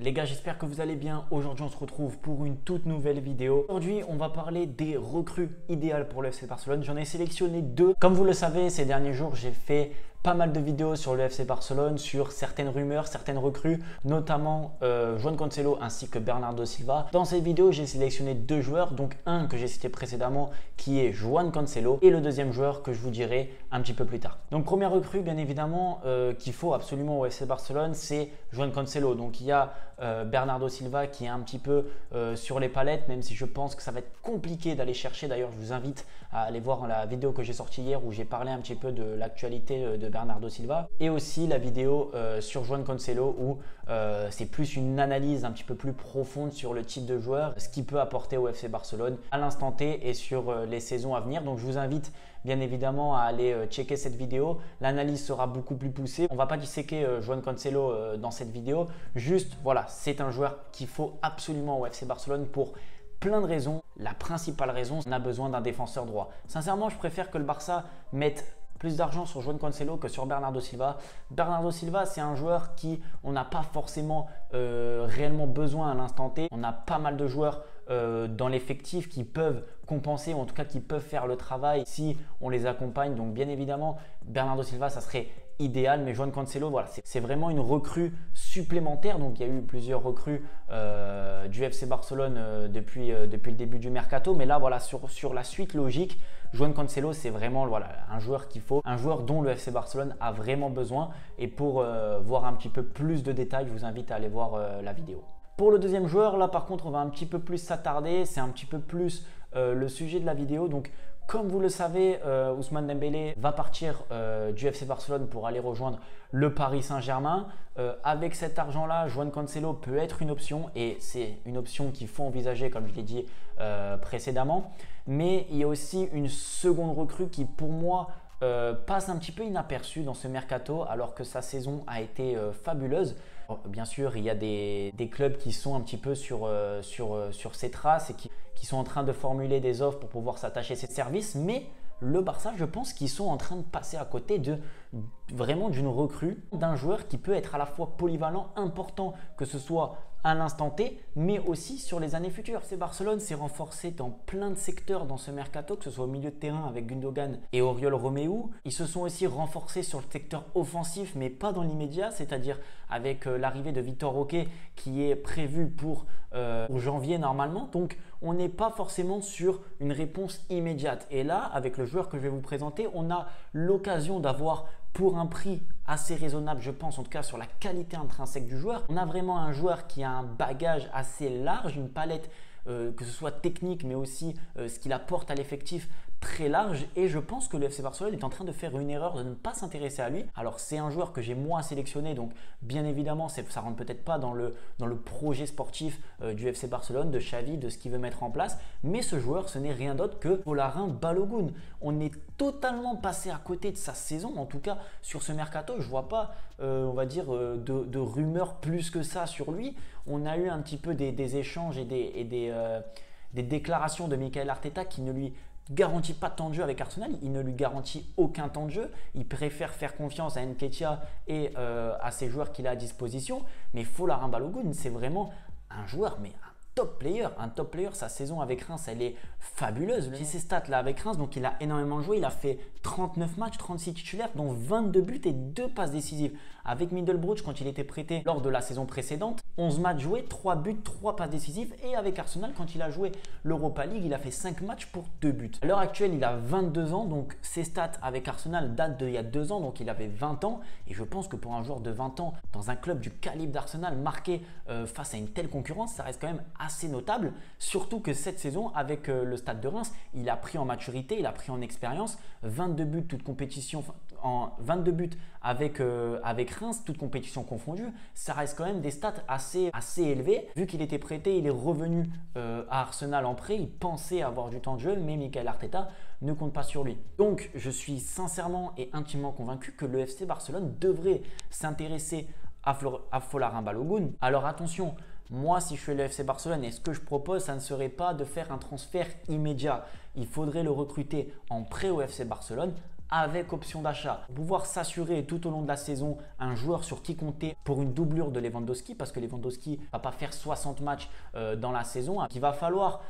Les gars, j'espère que vous allez bien. Aujourd'hui, on se retrouve pour une toute nouvelle vidéo. Aujourd'hui, on va parler des recrues idéales pour le FC Barcelone. J'en ai sélectionné deux. Comme vous le savez, ces derniers jours, j'ai fait pas mal de vidéos sur le FC Barcelone, sur certaines rumeurs, certaines recrues, notamment Joan Cancelo ainsi que Bernardo Silva. Dans cette vidéo, j'ai sélectionné deux joueurs, donc un que j'ai cité précédemment qui est Joan Cancelo et le deuxième joueur que je vous dirai un petit peu plus tard. Donc première recrue, bien évidemment, qu'il faut absolument au FC Barcelone, c'est Joan Cancelo. Donc il y a Bernardo Silva qui est un petit peu sur les palettes, même si je pense que ça va être compliqué d'aller chercher. D'ailleurs, je vous invite à aller voir la vidéo que j'ai sortie hier où j'ai parlé un petit peu de l'actualité de Bernardo Silva et aussi la vidéo sur Joan Cancelo où c'est plus une analyse un petit peu plus profonde sur le type de joueur, ce qu'il peut apporter au FC Barcelone à l'instant T et sur les saisons à venir. Donc je vous invite bien évidemment à aller checker cette vidéo. L'analyse sera beaucoup plus poussée. On ne va pas disséquer Joan Cancelo dans cette vidéo. Juste, voilà, c'est un joueur qu'il faut absolument au FC Barcelone pour plein de raisons. La principale raison, on a besoin d'un défenseur droit. Sincèrement, je préfère que le Barça mette plus d'argent sur Joan Cancelo que sur Bernardo Silva. Bernardo Silva, c'est un joueur qui on n'a pas forcément réellement besoin à l'instant T. On a pas mal de joueurs dans l'effectif qui peuvent compenser ou en tout cas qui peuvent faire le travail si on les accompagne. Donc bien évidemment, Bernardo Silva, ça serait idéal, mais Joan Cancelo, voilà, c'est vraiment une recrue supplémentaire. Donc il y a eu plusieurs recrues du FC Barcelone depuis le début du mercato, mais là voilà, sur la suite logique, Joan Cancelo, c'est vraiment voilà, un joueur qu'il faut, un joueur dont le FC Barcelone a vraiment besoin. Et pour voir un petit peu plus de détails, je vous invite à aller voir la vidéo. Pour le deuxième joueur, là par contre, on va un petit peu plus s'attarder, c'est un petit peu plus le sujet de la vidéo. Donc comme vous le savez, Ousmane Dembélé va partir du FC Barcelone pour aller rejoindre le Paris Saint-Germain. Avec cet argent-là, Joan Cancelo peut être une option et c'est une option qu'il faut envisager comme je l'ai dit précédemment. Mais il y a aussi une seconde recrue qui pour moi passe un petit peu inaperçue dans ce mercato alors que sa saison a été fabuleuse. Bien sûr, il y a des clubs qui sont un petit peu sur ses traces et qui sont en train de formuler des offres pour pouvoir s'attacher à ses services. Mais le Barça, je pense qu'ils sont en train de passer à côté vraiment d'une recrue, d'un joueur qui peut être à la fois polyvalent, important, que ce soit à l'instant T, mais aussi sur les années futures. FC Barcelone s'est renforcé dans plein de secteurs dans ce mercato, que ce soit au milieu de terrain avec Gundogan et Oriol Romeu. Ils se sont aussi renforcés sur le secteur offensif, mais pas dans l'immédiat, c'est-à-dire avec l'arrivée de Vitor Roque qui est prévu pour janvier normalement. Donc, on n'est pas forcément sur une réponse immédiate. Et là, avec le joueur que je vais vous présenter, on a l'occasion d'avoir pour un prix assez raisonnable, je pense, en tout cas sur la qualité intrinsèque du joueur. On a vraiment un joueur qui a un bagage assez large, une palette que ce soit technique, mais aussi ce qu'il apporte à l'effectif très large. Et je pense que le FC Barcelone est en train de faire une erreur de ne pas s'intéresser à lui. Alors c'est un joueur que j'ai moins sélectionné, donc bien évidemment ça rentre peut-être pas dans le projet sportif du FC Barcelone, de Xavi, de ce qu'il veut mettre en place. Mais ce joueur, ce n'est rien d'autre que Folarin Balogun. On est totalement passé à côté de sa saison, en tout cas sur ce mercato. Je vois pas, on va dire, de rumeurs plus que ça sur lui. On a eu un petit peu des échanges et des déclarations de Mikel Arteta qui ne lui garantit pas de temps de jeu avec Arsenal, il ne lui garantit aucun temps de jeu, il préfère faire confiance à Nketiah et à ses joueurs qu'il a à disposition. Mais Folarin Balogun, c'est vraiment un joueur, mais un top player. Sa saison avec Reims, elle est fabuleuse. J'ai ses stats là avec Reims, donc il a énormément joué, il a fait 39 matchs, 36 titulaires, dont 22 buts et 2 passes décisives. Avec Middlesbrough, quand il était prêté lors de la saison précédente, 11 matchs joués, 3 buts, 3 passes décisives. Et avec Arsenal, quand il a joué l'Europa League, il a fait 5 matchs pour 2 buts. À l'heure actuelle, il a 22 ans, donc ses stats avec Arsenal datent d'il y a 2 ans, donc il avait 20 ans. Et je pense que pour un joueur de 20 ans, dans un club du calibre d'Arsenal, marqué face à une telle concurrence, ça reste quand même assez notable. Surtout que cette saison, avec le Stade de Reims, il a pris en maturité, il a pris en expérience, 22 buts, toute compétition, 22 buts avec Reims, toute compétition confondue, ça reste quand même des stats assez élevés. Vu qu'il était prêté, il est revenu à Arsenal en prêt, il pensait avoir du temps de jeu, mais Mikel Arteta ne compte pas sur lui. Donc je suis sincèrement et intimement convaincu que le FC Barcelone devrait s'intéresser à Folarin Balogun. Alors attention, moi si je suis le FC Barcelone et ce que je propose, ça ne serait pas de faire un transfert immédiat. Il faudrait le recruter en prêt au FC Barcelone avec option d'achat. Pour pouvoir s'assurer tout au long de la saison un joueur sur qui compter pour une doublure de Lewandowski, parce que Lewandowski ne va pas faire 60 matchs dans la saison. Il va falloir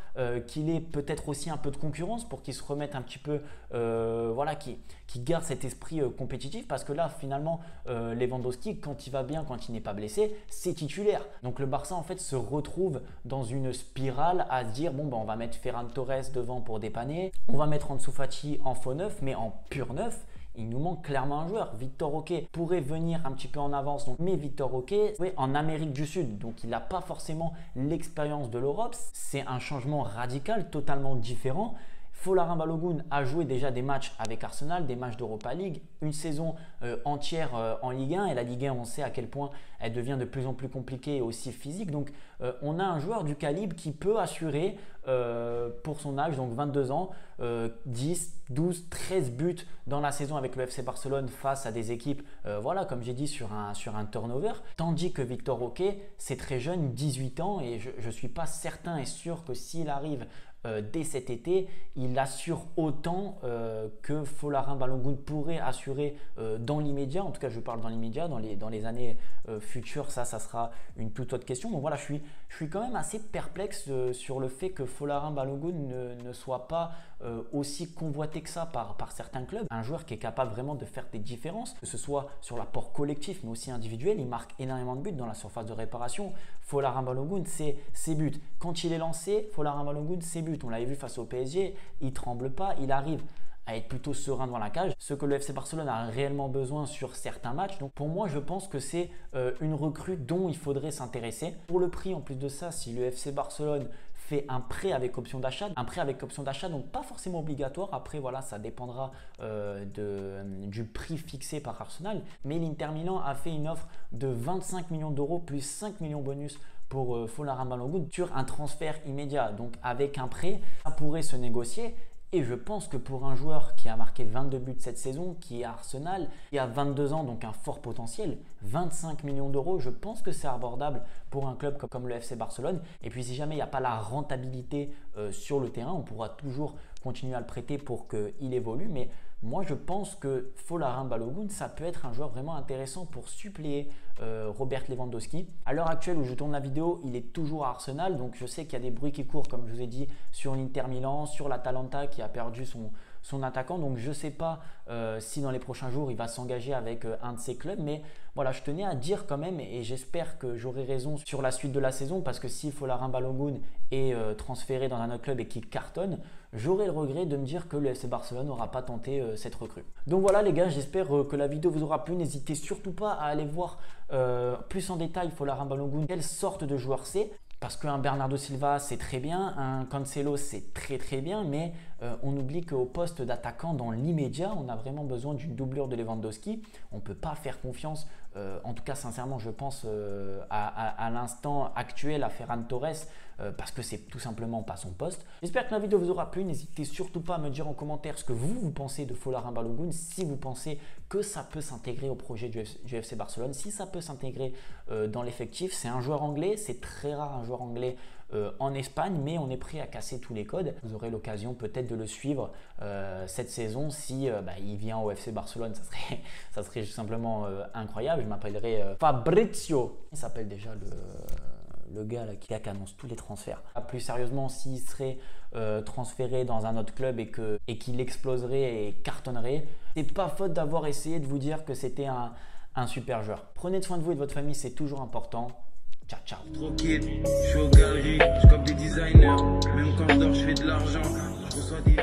qu'il ait peut-être aussi un peu de concurrence pour qu'il se remette un petit peu, voilà, qui garde cet esprit compétitif, parce que là finalement Lewandowski, quand il va bien, quand il n'est pas blessé, c'est titulaire. Donc le Barça en fait se retrouve dans une spirale à se dire bon ben on va mettre Ferran Torres devant pour dépanner, on va mettre Ansu Fati en faux neuf, mais en pur neuf. Il nous manque clairement un joueur. Victor Roque pourrait venir un petit peu en avance, donc, mais Victor Roque est en Amérique du Sud, donc il n'a pas forcément l'expérience de l'Europe. C'est un changement radical, totalement différent. Folarin Balogun a joué déjà des matchs avec Arsenal, des matchs d'Europa League, une saison entière en Ligue 1, et la Ligue 1 on sait à quel point elle devient de plus en plus compliquée et aussi physique. Donc on a un joueur du calibre qui peut assurer pour son âge, donc 22 ans, 10, 12, 13 buts dans la saison avec le FC Barcelone face à des équipes, voilà, comme j'ai dit, sur un turnover. Tandis que Victor Roque, c'est très jeune, 18 ans, et je ne suis pas certain et sûr que s'il arrive dès cet été, il assure autant que Folarin Balogun pourrait assurer dans l'immédiat. En tout cas, je parle dans l'immédiat, dans les années futures, ça sera une toute autre question. Donc voilà, je suis quand même assez perplexe sur le fait que Folarin Balogun ne soit pas aussi convoité que ça par certains clubs. Un joueur qui est capable vraiment de faire des différences, que ce soit sur l'apport collectif mais aussi individuel. Il marque énormément de buts dans la surface de réparation. Folarin Balogun, c'est ses buts. Quand il est lancé, Folarin Balogun, ses buts. On l'avait vu face au PSG, il ne tremble pas, il arrive à être plutôt serein devant la cage, ce que le FC Barcelone a réellement besoin sur certains matchs. Donc pour moi, je pense que c'est une recrue dont il faudrait s'intéresser. Pour le prix, en plus de ça, si le FC Barcelone fait un prêt avec option d'achat, donc pas forcément obligatoire, après voilà, ça dépendra du prix fixé par Arsenal, mais l'Inter Milan a fait une offre de 25 millions d'euros plus 5 millions bonus pour Folarin Balogun sur un transfert immédiat. Donc avec un prêt, ça pourrait se négocier. Et je pense que pour un joueur qui a marqué 22 buts cette saison, qui est à Arsenal, qui a 22 ans, donc un fort potentiel, 25 millions d'euros, je pense que c'est abordable pour un club comme le FC Barcelone. Et puis si jamais il n'y a pas la rentabilité sur le terrain, on pourra toujours continuer à le prêter pour qu'il évolue. Mais moi, je pense que Folarin Balogun, ça peut être un joueur vraiment intéressant pour suppléer Robert Lewandowski. À l'heure actuelle où je tourne la vidéo, il est toujours à Arsenal. Donc, je sais qu'il y a des bruits qui courent, comme je vous ai dit, sur l'Inter Milan, sur l'Atalanta qui a perdu son attaquant. Donc, je ne sais pas si dans les prochains jours, il va s'engager avec un de ces clubs. Mais voilà, je tenais à dire quand même, et j'espère que j'aurai raison sur la suite de la saison, parce que si Folarin Balogun est transféré dans un autre club et qu'il cartonne, j'aurai le regret de me dire que le FC Barcelone n'aura pas tenté cette recrue. Donc voilà les gars, j'espère que la vidéo vous aura plu. N'hésitez surtout pas à aller voir plus en détail Folarin Balogun, quelle sorte de joueur c'est. Parce qu'un Bernardo Silva, c'est très bien, un Cancelo, c'est très bien, mais on oublie qu'au poste d'attaquant, dans l'immédiat, on a vraiment besoin d'une doublure de Lewandowski. On ne peut pas faire confiance, en tout cas sincèrement, je pense à l'instant actuel à Ferran Torres, parce que c'est tout simplement pas son poste. J'espère que la vidéo vous aura plu. N'hésitez surtout pas à me dire en commentaire ce que vous pensez de Folarin Balogun, si vous pensez que ça peut s'intégrer au projet du FC Barcelone, si ça peut s'intégrer dans l'effectif. C'est un joueur anglais, c'est très rare un joueur anglais en Espagne, mais on est prêt à casser tous les codes. Vous aurez l'occasion peut-être de le suivre cette saison si il vient au FC Barcelone. Ça serait tout simplement incroyable. Je m'appellerai Fabrizio. Il s'appelle déjà le gars là, qui annonce tous les transferts. Plus sérieusement, s'il serait transféré dans un autre club et qu'il exploserait et cartonnerait, c'est pas faute d'avoir essayé de vous dire que c'était un super joueur. Prenez soin de vous et de votre famille, c'est toujours important. Ciao, ciao. Trop kid, je suis aux galeries, je comme des designers. Même quand je dors, je fais de l'argent. Je reçois des